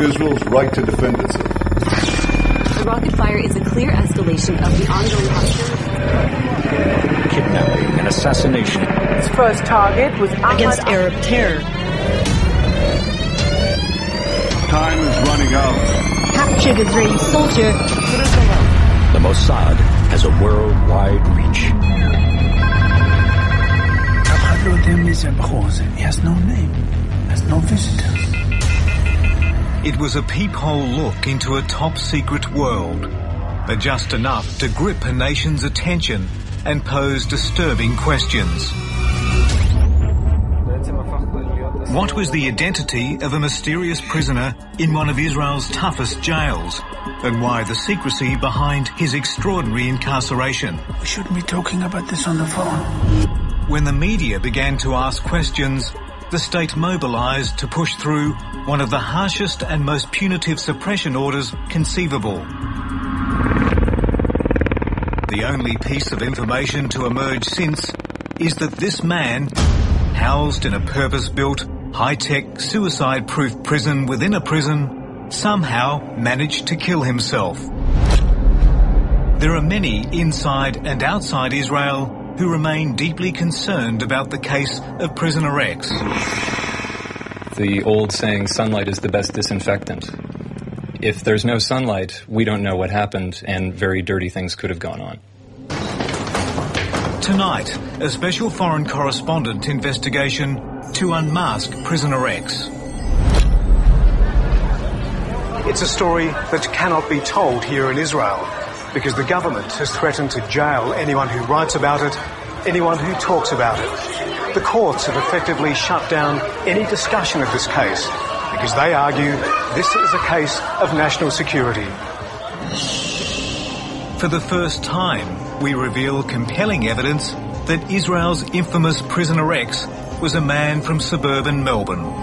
Israel's right to defend itself. The rocket fire is a clear escalation of the ongoing hostility. Kidnapping and assassination. Its first target was against Arab terror. Time is running out. Captured Israeli soldier. The Mossad has a worldwide reach. He has no name, has no visitors. It was a peephole look into a top-secret world, but just enough to grip a nation's attention and pose disturbing questions. What was the identity of a mysterious prisoner in one of Israel's toughest jails, and why the secrecy behind his extraordinary incarceration? We shouldn't be talking about this on the phone. When the media began to ask questions, the state mobilized to push through one of the harshest and most punitive suppression orders conceivable. The only piece of information to emerge since is that this man, housed in a purpose-built, high-tech, suicide-proof prison within a prison, somehow managed to kill himself. There are many inside and outside Israel who remain deeply concerned about the case of prisoner X. The old saying, sunlight is the best disinfectant. If there's no sunlight, we don't know what happened, and very dirty things could have gone on. Tonight, a special foreign correspondent investigation to unmask prisoner X. It's a story that cannot be told here in Israel, because the government has threatened to jail anyone who writes about it, anyone who talks about it. The courts have effectively shut down any discussion of this case, because they argue this is a case of national security. For the first time, we reveal compelling evidence that Israel's infamous prisoner X was a man from suburban Melbourne.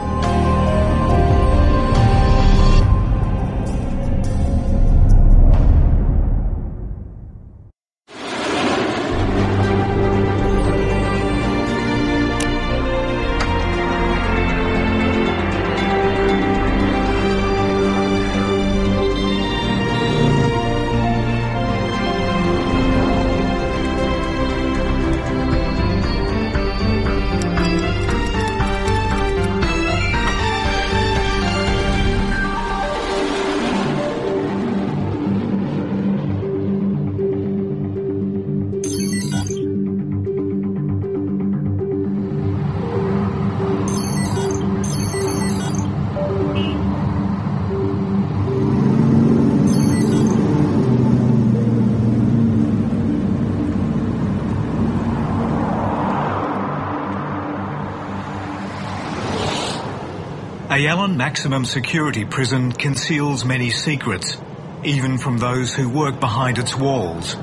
Ayalon Maximum Security Prison conceals many secrets, even from those who work behind its walls.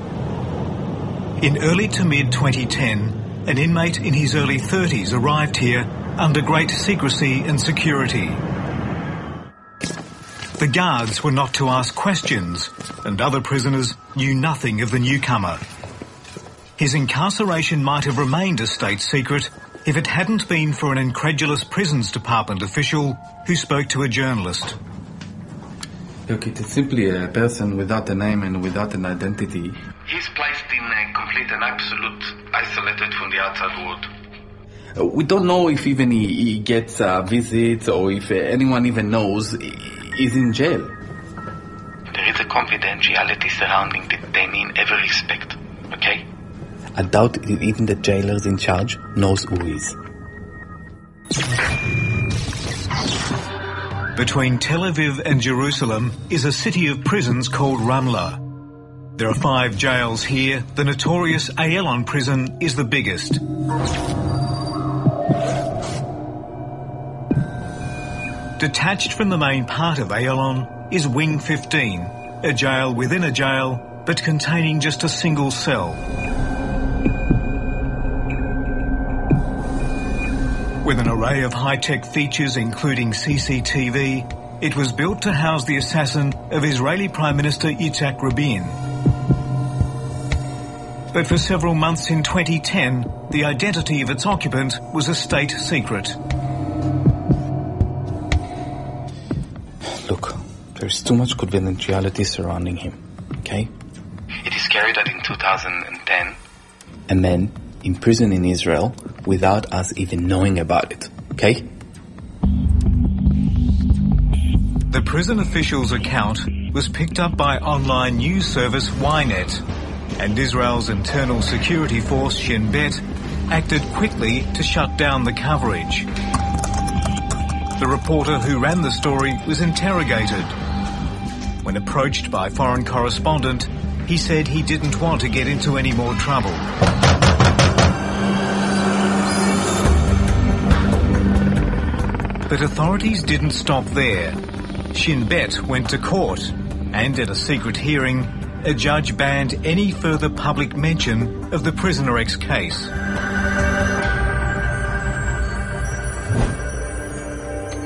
In early to mid-2010, an inmate in his early 30s arrived here under great secrecy and security. The guards were not to ask questions, and other prisoners knew nothing of the newcomer. His incarceration might have remained a state secret if it hadn't been for an incredulous Prisons Department official who spoke to a journalist. Look, it is simply a person without a name and without an identity. He's placed in a complete and absolute isolated from the outside world. We don't know if even he gets visits or if anyone even knows he's in jail. There is a confidentiality surrounding detainee in every respect, okay? I doubt even the jailers in charge knows who he is. Between Tel Aviv and Jerusalem is a city of prisons called Ramla. There are 5 jails here. The notorious Ayalon prison is the biggest. Detached from the main part of Ayalon is Wing 15, a jail within a jail, but containing just a single cell. With an array of high-tech features including CCTV, it was built to house the assassin of Israeli Prime Minister Yitzhak Rabin. But for several months in 2010, the identity of its occupant was a state secret. Look, There's too much confidentiality surrounding him, okay? It is scary that in 2010... a man in prison in Israel without us even knowing about it, okay? The prison official's account was picked up by online news service Ynet, and Israel's internal security force Shin Bet acted quickly to shut down the coverage. The reporter who ran the story was interrogated. When approached by foreign correspondent, he said he didn't want to get into any more trouble. But authorities didn't stop there. Shin Bet went to court, and at a secret hearing, a judge banned any further public mention of the Prisoner X case.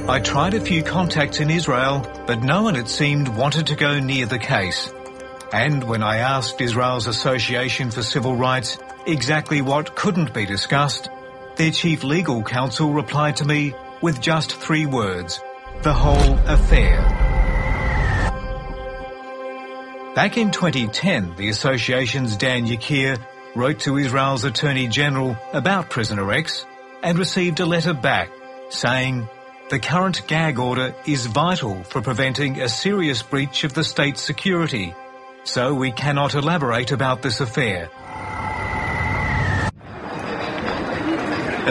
I tried a few contacts in Israel, but no one, it seemed, wanted to go near the case. And when I asked Israel's Association for Civil Rights exactly what couldn't be discussed, their chief legal counsel replied to me with just 3 words: the whole affair. Back in 2010, the association's Ben Zygier wrote to Israel's Attorney General about Prisoner X and received a letter back saying, "The current gag order is vital for preventing a serious breach of the state's security, so we cannot elaborate about this affair."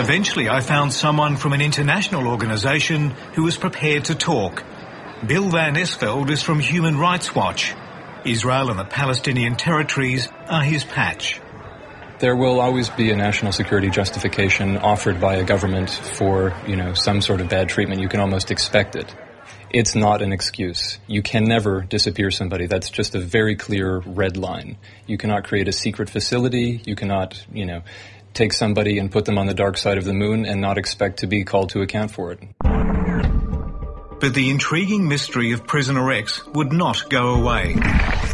Eventually I found someone from an international organisation who was prepared to talk. Bill Van Esveld is from Human Rights Watch. Israel and the Palestinian territories are his patch. There will always be a national security justification offered by a government for, some sort of bad treatment. You can almost expect it. It's not an excuse. You can never disappear somebody. That's just a very clear red line. You cannot create a secret facility. You cannot, take somebody and put them on the dark side of the moon and not expect to be called to account for it. But the intriguing mystery of Prisoner X would not go away,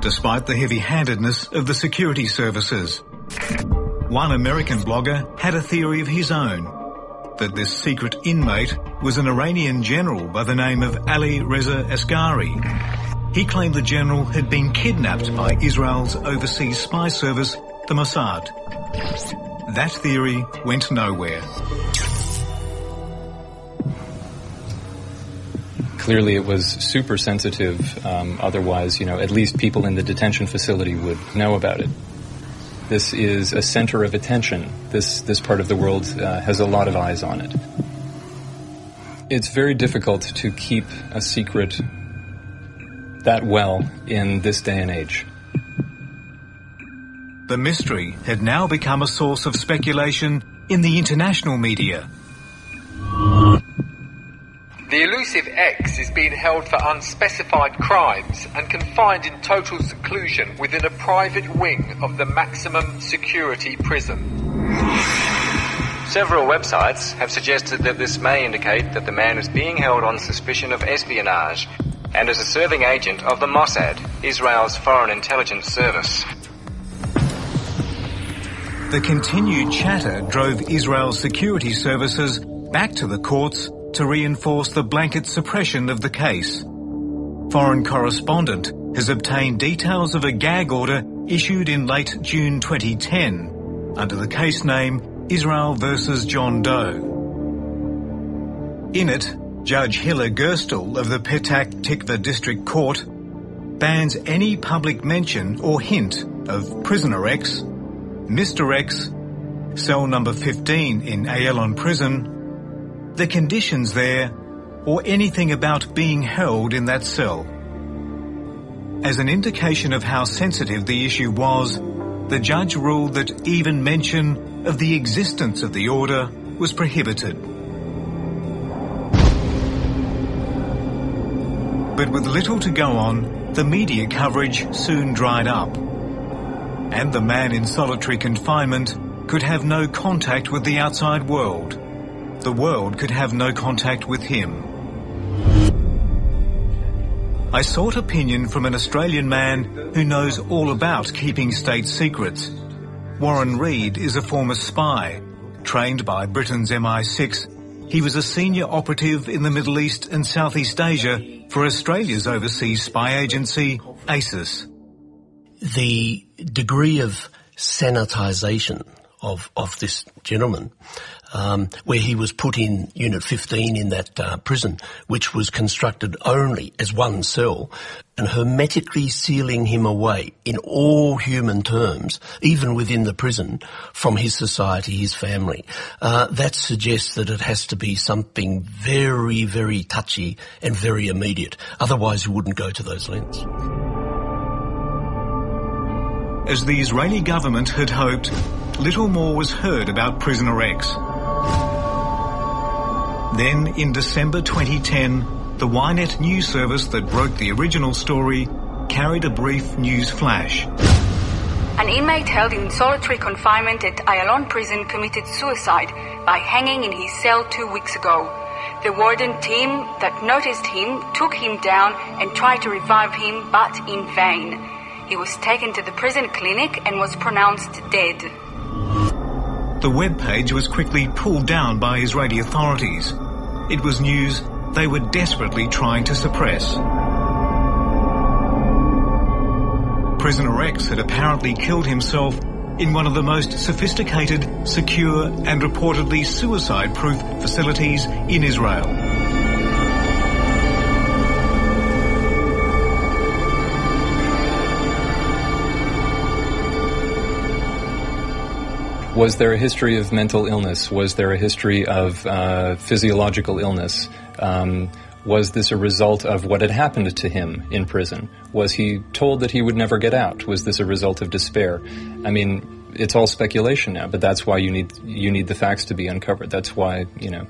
despite the heavy-handedness of the security services. One American blogger had a theory of his own, that this secret inmate was an Iranian general by the name of Ali Reza Asghari. He claimed the general had been kidnapped by Israel's overseas spy service, the Mossad. That theory went nowhere. Clearly it was super sensitive, otherwise, at least people in the detention facility would know about it. This is a center of attention. This part of the world has a lot of eyes on it. It's very difficult to keep a secret that well in this day and age. The mystery had now become a source of speculation in the international media. The elusive X is being held for unspecified crimes and confined in total seclusion within a private wing of the maximum security prison. Several websites have suggested that this may indicate that the man is being held on suspicion of espionage and is a serving agent of the Mossad, Israel's foreign intelligence service. The continued chatter drove Israel's security services back to the courts to reinforce the blanket suppression of the case. Foreign Correspondent has obtained details of a gag order issued in late June 2010 under the case name Israel versus John Doe. In it, Judge Hilla Gerstel of the Petah Tikva District Court bans any public mention or hint of Prisoner X, Mr. X, cell number 15 in Ayalon prison, the conditions there, or anything about being held in that cell. As an indication of how sensitive the issue was, the judge ruled that even mention of the existence of the order was prohibited. But with little to go on, the media coverage soon dried up, and the man in solitary confinement could have no contact with the outside world. The world could have no contact with him. I sought opinion from an Australian man who knows all about keeping state secrets. Warren Reid is a former spy, trained by Britain's MI6 he was a senior operative in the Middle East and Southeast Asia for Australia's overseas spy agency, ASIS. The degree of sanitisation of this gentleman, where he was put in Unit 15 in that prison, which was constructed only as one cell, and hermetically sealing him away in all human terms, even within the prison, from his society, his family. That suggests that it has to be something very, very touchy and very immediate. Otherwise, he wouldn't go to those lengths. As the Israeli government had hoped, little more was heard about prisoner X. Then, in December 2010, the Ynet news service that broke the original story carried a brief news flash. An inmate held in solitary confinement at Ayalon prison committed suicide by hanging in his cell 2 weeks ago. The warden team that noticed him took him down and tried to revive him, but in vain. He was taken to the prison clinic and was pronounced dead. The webpage was quickly pulled down by Israeli authorities. It was news they were desperately trying to suppress. Prisoner X had apparently killed himself in one of the most sophisticated, secure and reportedly suicide-proof facilities in Israel. Was there a history of mental illness? Was there a history of physiological illness? Was this a result of what had happened to him in prison? Was he told that he would never get out? Was this a result of despair? I mean, it's all speculation now, but that's why you need the facts to be uncovered. That's why,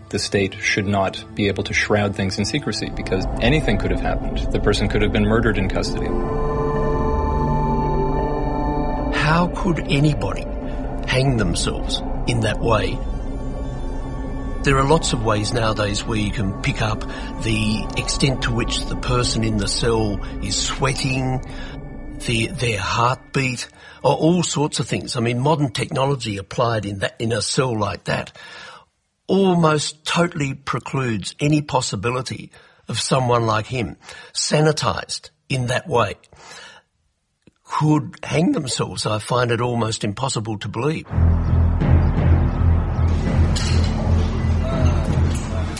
the state should not be able to shroud things in secrecy, because anything could have happened. The person could have been murdered in custody. How could anybody hang themselves in that way? There are lots of ways nowadays where you can pick up the extent to which the person in the cell is sweating, their heartbeat, or all sorts of things. I mean, modern technology applied in a cell like that almost totally precludes any possibility of someone like him, sanitised in that way, could hang themselves. I find it almost impossible to believe.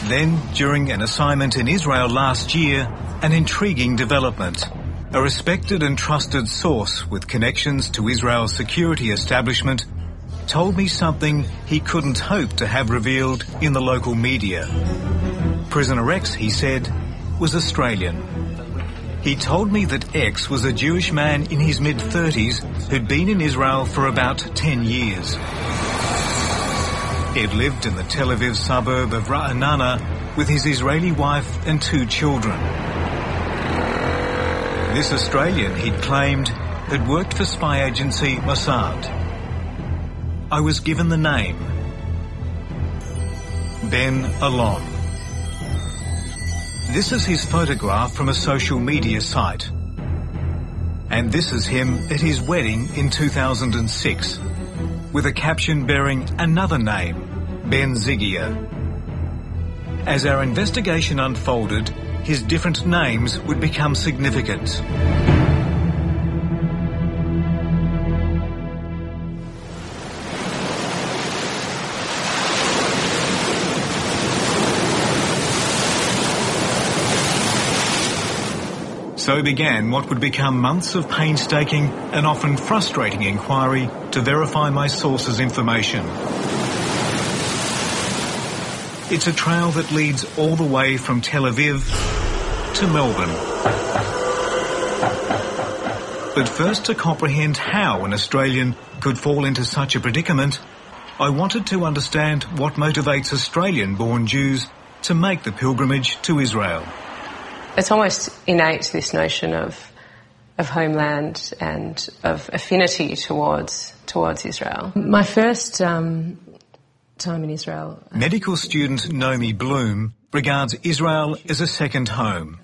Then, during an assignment in Israel last year, an intriguing development. A respected and trusted source with connections to Israel's security establishment told me something he couldn't hope to have revealed in the local media. Prisoner X, he said, was Australian. He told me that X was a Jewish man in his mid-30s who'd been in Israel for about 10 years. He'd lived in the Tel Aviv suburb of Ra'anana with his Israeli wife and 2 children. This Australian, he'd claimed, had worked for spy agency Mossad. I was given the name Ben Alon. This is his photograph from a social media site. And this is him at his wedding in 2006, with a caption bearing another name, Ben Zygier. As our investigation unfolded, his different names would become significant. So began what would become months of painstaking and often frustrating inquiry to verify my source's information. It's a trail that leads all the way from Tel Aviv to Melbourne. But first, to comprehend how an Australian could fall into such a predicament, I wanted to understand what motivates Australian-born Jews to make the pilgrimage to Israel. It's almost innate, this notion of homeland and of affinity towards Israel. My first time in Israel. Medical student Naomi Bloom regards Israel as a second home.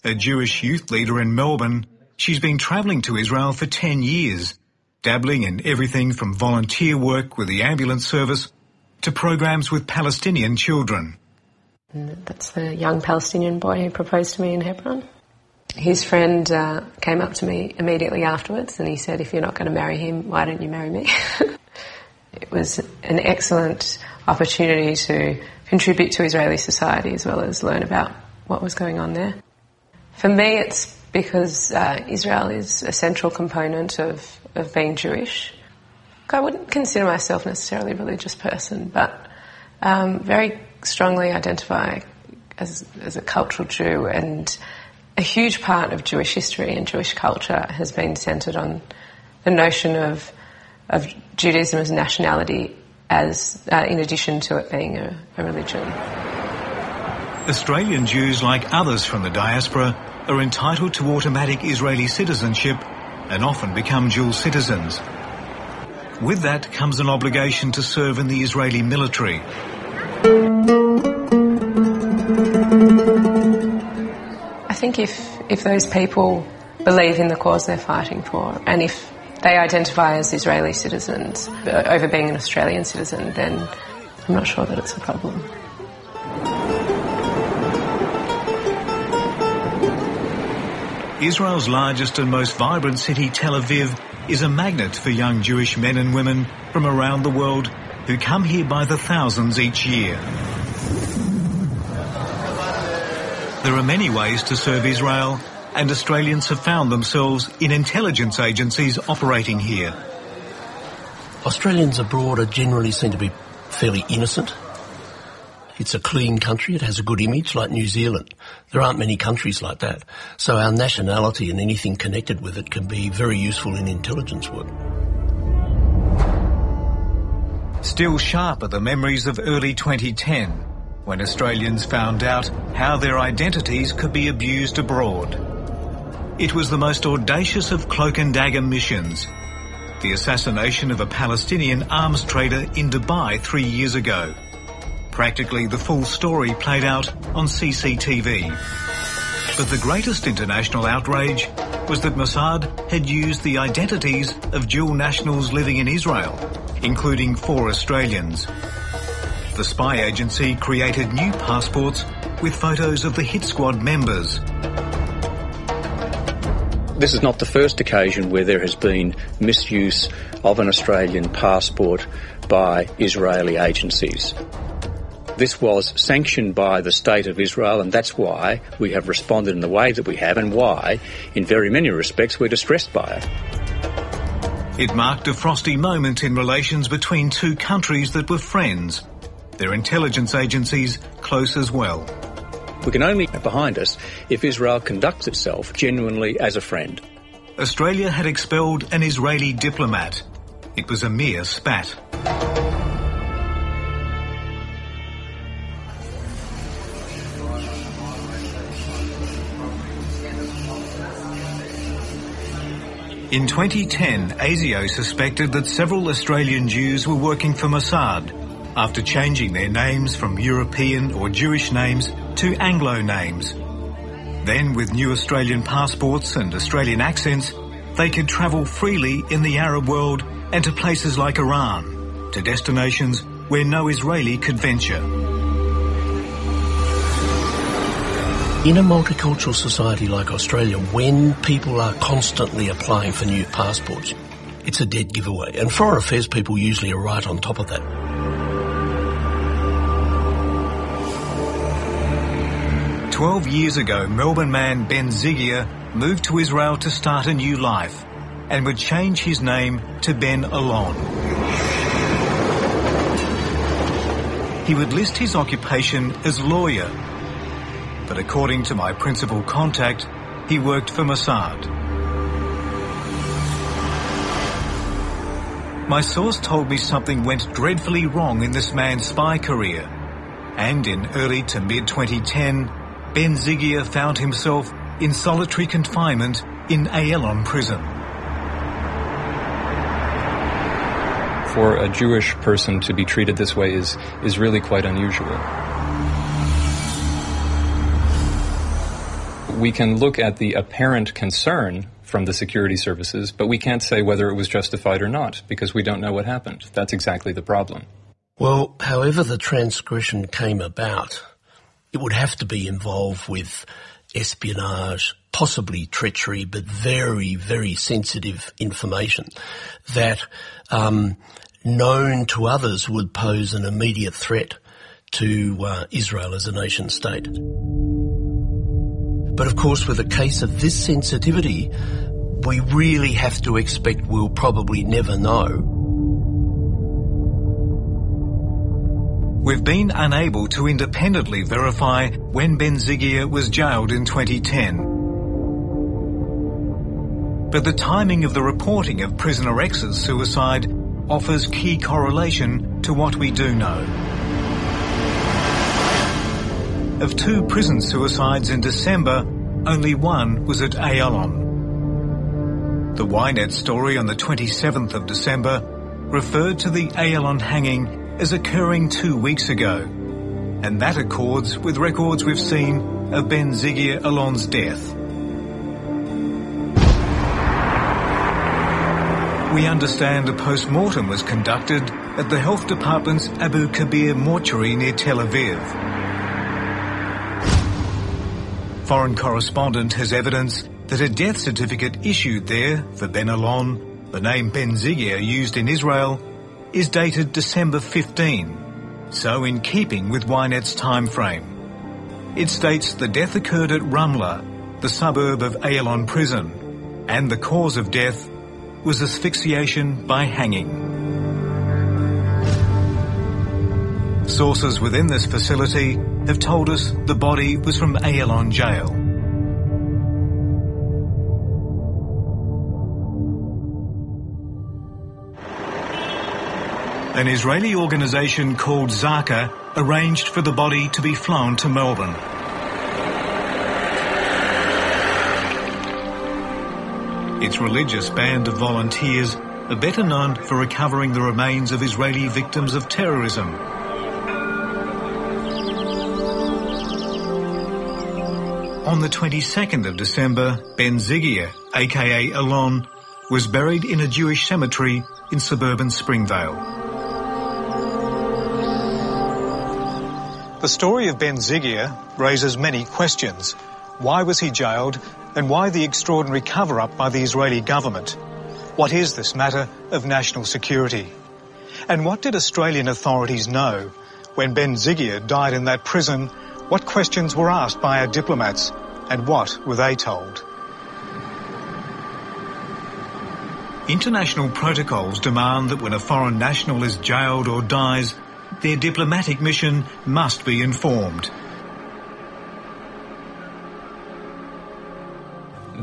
A Jewish youth leader in Melbourne, she's been travelling to Israel for 10 years, dabbling in everything from volunteer work with the ambulance service to programs with Palestinian children. And that's the young Palestinian boy who proposed to me in Hebron. His friend came up to me immediately afterwards and he said, if you're not going to marry him, why don't you marry me? It was an excellent opportunity to contribute to Israeli society as well as learn about what was going on there. For me, it's because Israel is a central component of being Jewish. I wouldn't consider myself necessarily a religious person, but very strongly identify as a cultural Jew, and a huge part of Jewish history and Jewish culture has been centred on the notion of Judaism as a nationality, as in addition to it being a religion. Australian Jews, like others from the diaspora, are entitled to automatic Israeli citizenship and often become dual citizens. With that comes an obligation to serve in the Israeli military. I think if those people believe in the cause they're fighting for, and if they identify as Israeli citizens over being an Australian citizen, then I'm not sure that it's a problem. Israel's largest and most vibrant city, Tel Aviv, is a magnet for young Jewish men and women from around the world who come here by the thousands each year. There are many ways to serve Israel, and Australians have found themselves in intelligence agencies operating here. Australians abroad generally seem to be fairly innocent. It's a clean country, it has a good image, like New Zealand. There aren't many countries like that. So our nationality and anything connected with it can be very useful in intelligence work. Still sharp are the memories of early 2010, when Australians found out how their identities could be abused abroad. It was the most audacious of cloak and dagger missions, the assassination of a Palestinian arms trader in Dubai 3 years ago. Practically the full story played out on CCTV. But the greatest international outrage was that Mossad had used the identities of dual nationals living in Israel, including 4 Australians. The spy agency created new passports with photos of the hit squad members. This is not the first occasion where there has been misuse of an Australian passport by Israeli agencies. This was sanctioned by the State of Israel, and that's why we have responded in the way that we have, and why, in very many respects, we're distressed by it. It marked a frosty moment in relations between two countries that were friends, their intelligence agencies close as well. We can only get behind us if Israel conducts itself genuinely as a friend. Australia had expelled an Israeli diplomat. It was a mere spat. In 2010, ASIS suspected that several Australian Jews were working for Mossad after changing their names from European or Jewish names to Anglo names. Then, with new Australian passports and Australian accents, they could travel freely in the Arab world and to places like Iran, to destinations where no Israeli could venture. In a multicultural society like Australia, when people are constantly applying for new passports, it's a dead giveaway. And foreign affairs people usually are right on top of that. "12 years ago, Melbourne man Ben Zygier moved to Israel to start a new life and would change his name to Ben Alon. He would list his occupation as lawyer, but according to my principal contact, he worked for Mossad. My source told me something went dreadfully wrong in this man's spy career, and in early to mid-2010, Ben Zygier found himself in solitary confinement in Ayalon prison. For a Jewish person to be treated this way is really quite unusual. We can look at the apparent concern from the security services, but we can't say whether it was justified or not, because we don't know what happened. That's exactly the problem. Well, however the transgression came about, it would have to be involved with espionage, possibly treachery, but very, very sensitive information that, known to others, would pose an immediate threat to Israel as a nation state. But of course, with a case of this sensitivity, we really have to expect we'll probably never know. We've been unable to independently verify when Ben Zygier was jailed in 2010. But the timing of the reporting of prisoner X's suicide offers key correlation to what we do know. Of 2 prison suicides in December, only one was at Ayalon. The Ynet story on the 27th of December referred to the Ayalon hanging as occurring 2 weeks ago, and that accords with records we've seen of Ben Zygier Alon's death. We understand a post-mortem was conducted at the Health Department's Abu Kabir mortuary near Tel Aviv. Foreign correspondent has evidence that a death certificate issued there for Ben Alon, the name Ben Zygier used in Israel, is dated December 15, so in keeping with Ynet's time frame. It states the death occurred at Ramla, the suburb of Ayalon prison, and the cause of death was asphyxiation by hanging. Sources within this facility have told us the body was from Ayalon jail. An Israeli organisation called Zaka arranged for the body to be flown to Melbourne. Its religious band of volunteers are better known for recovering the remains of Israeli victims of terrorism. On the 22nd of December, Ben Zygier, aka Alon, was buried in a Jewish cemetery in suburban Springvale. The story of Ben Zygier raises many questions. Why was he jailed, and why the extraordinary cover-up by the Israeli government? What is this matter of national security? And what did Australian authorities know? When Ben Zygier died in that prison, what questions were asked by our diplomats, and what were they told? International protocols demand that when a foreign national is jailed or dies, their diplomatic mission must be informed.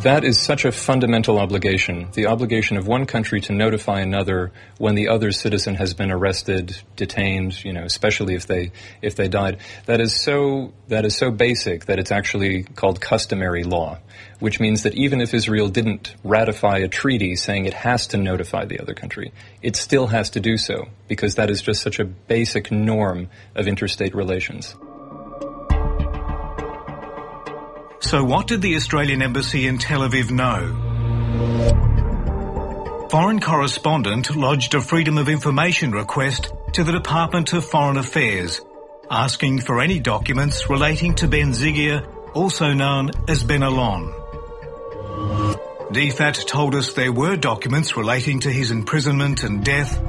That is such a fundamental obligation, the obligation of one country to notify another when the other citizen has been arrested, detained, especially if they died. That is so basic that it's actually called customary law, which means that even if Israel didn't ratify a treaty saying it has to notify the other country, it still has to do so, because that is just such a basic norm of interstate relations. So what did the Australian Embassy in Tel Aviv know? Foreign correspondent lodged a Freedom of Information request to the Department of Foreign Affairs, asking for any documents relating to Ben Zygier, also known as Ben Alon. DFAT told us there were documents relating to his imprisonment and death,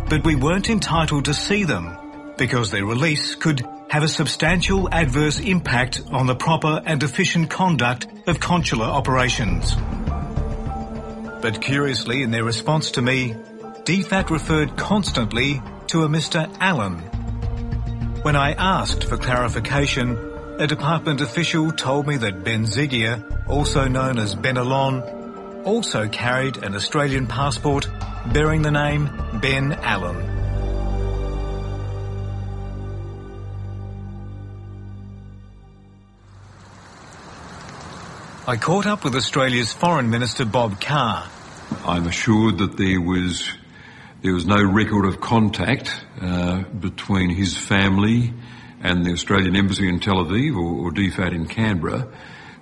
but we weren't entitled to see them because their release could have a substantial adverse impact on the proper and efficient conduct of consular operations. But curiously, in their response to me, DFAT referred constantly to a Mr. Allen. When I asked for clarification, a department official told me that Ben Zygier, also known as Ben Alon, also carried an Australian passport bearing the name Ben Allen. I caught up with Australia's Foreign Minister Bob Carr. I'm assured that there was no record of contact between his family and the Australian Embassy in Tel Aviv or DFAT in Canberra.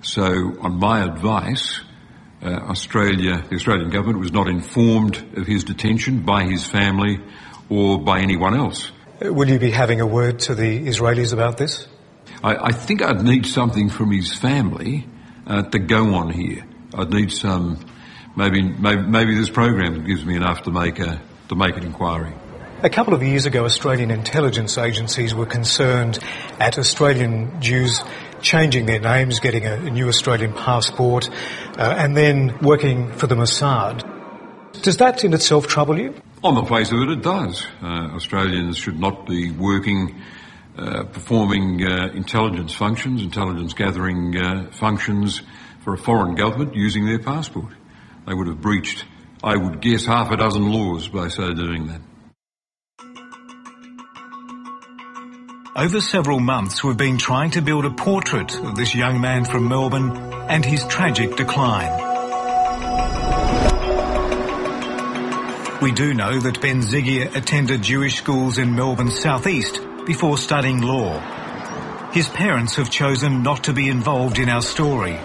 So on my advice, the Australian government was not informed of his detention by his family or by anyone else. Will you be having a word to the Israelis about this? I think I'd need something from his family to go on here. I'd need some, maybe this program gives me enough to make an inquiry. A couple of years ago, Australian intelligence agencies were concerned at Australian Jews changing their names, getting a new Australian passport, and then working for the Mossad. Does that in itself trouble you? On the face of it, it does. Australians should not be working, performing intelligence functions, intelligence gathering functions for a foreign government using their passport. They would have breached, I would guess, half a dozen laws by so doing that. Over several months, we've been trying to build a portrait of this young man from Melbourne and his tragic decline. We do know that Ben Zygier attended Jewish schools in Melbourne's southeast before studying law. His parents have chosen not to be involved in our story,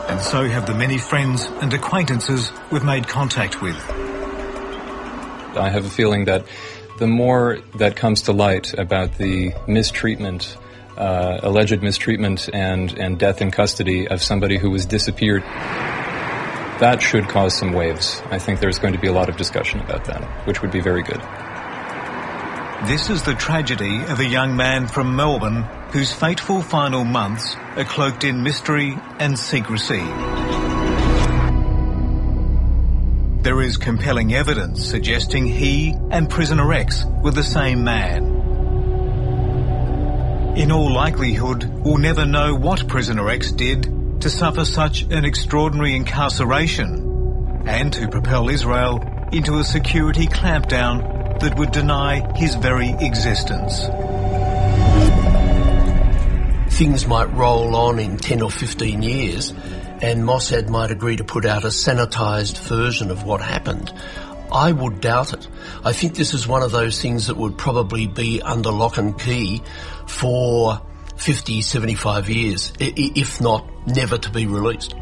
and so have the many friends and acquaintances we've made contact with. I have a feeling that the more that comes to light about the mistreatment, alleged mistreatment and death in custody of somebody who was disappeared, that should cause some waves. I think there's going to be a lot of discussion about that, which would be very good. This is the tragedy of a young man from Melbourne whose fateful final months are cloaked in mystery and secrecy. There is compelling evidence suggesting he and prisoner X were the same man. In all likelihood, we'll never know what prisoner X did to suffer such an extraordinary incarceration and to propel Israel into a security clampdown that would deny his very existence. Things might roll on in 10 or 15 years and Mossad might agree to put out a sanitised version of what happened. I would doubt it. I think this is one of those things that would probably be under lock and key for 50, 75 years, if not never to be released.